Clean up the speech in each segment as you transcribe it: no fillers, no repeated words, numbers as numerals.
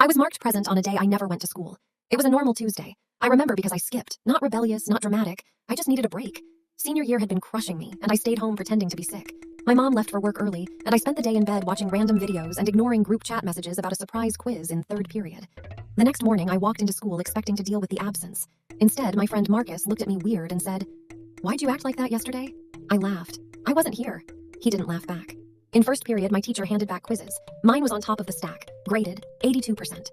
I was marked present on a day I never went to school. It was a normal Tuesday. I remember because I skipped. Not rebellious, not dramatic. I just needed a break. Senior year had been crushing me, and I stayed home pretending to be sick. My mom left for work early, and I spent the day in bed watching random videos and ignoring group chat messages about a surprise quiz in third period. The next morning, I walked into school expecting to deal with the absence. Instead, my friend Marcus looked at me weird and said, "Why'd you act like that yesterday?" I laughed. I wasn't here. He didn't laugh back. In first period, my teacher handed back quizzes. Mine was on top of the stack, graded 82%.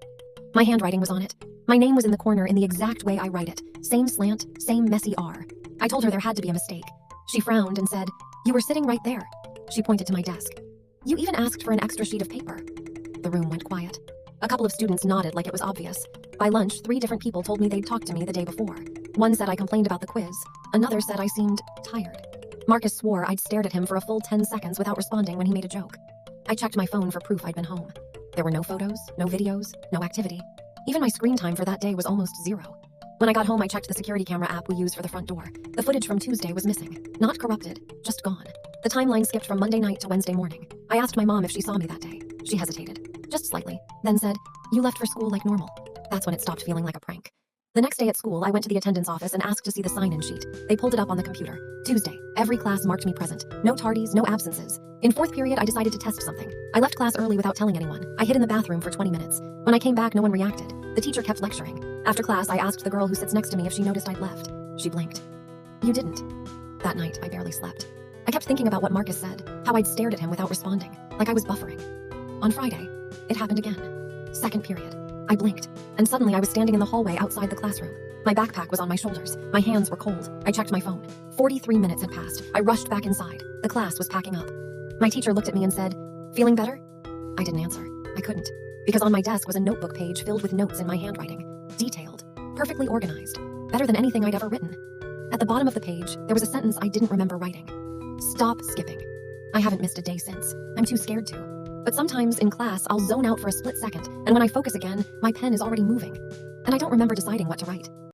My handwriting was on it. My name was in the corner in the exact way I write it. Same slant, same messy R. I told her there had to be a mistake. She frowned and said, "You were sitting right there." She pointed to my desk. "You even asked for an extra sheet of paper." The room went quiet. A couple of students nodded like it was obvious. By lunch, 3 different people told me they'd talked to me the day before. One said I complained about the quiz. Another said I seemed tired. Marcus swore I'd stared at him for a full 10 seconds without responding when he made a joke. I checked my phone for proof I'd been home. There were no photos, no videos, no activity. Even my screen time for that day was almost 0. When I got home, I checked the security camera app we use for the front door. The footage from Tuesday was missing. Not corrupted, just gone. The timeline skipped from Monday night to Wednesday morning. I asked my mom if she saw me that day. She hesitated, just slightly, then said, "You left for school like normal." That's when it stopped feeling like a prank. The next day at school, I went to the attendance office and asked to see the sign-in sheet. They pulled it up on the computer. Tuesday, every class marked me present. No tardies, no absences. In fourth period, I decided to test something. I left class early without telling anyone. I hid in the bathroom for 20 minutes. When I came back, no one reacted. The teacher kept lecturing. After class, I asked the girl who sits next to me if she noticed I'd left. She blinked. "You didn't." That night, I barely slept. I kept thinking about what Marcus said, how I'd stared at him without responding, like I was buffering. On Friday, it happened again. Second period. I blinked, and suddenly I was standing in the hallway outside the classroom. My backpack was on my shoulders. My hands were cold. I checked my phone. 43 minutes had passed. I rushed back inside. The class was packing up. My teacher looked at me and said, "Feeling better?" I didn't answer. I couldn't, because on my desk was a notebook page filled with notes in my handwriting. Detailed, perfectly organized, better than anything I'd ever written. At the bottom of the page, there was a sentence I didn't remember writing. "Stop skipping." I haven't missed a day since. I'm too scared to. But sometimes in class, I'll zone out for a split second, and when I focus again, my pen is already moving. And I don't remember deciding what to write.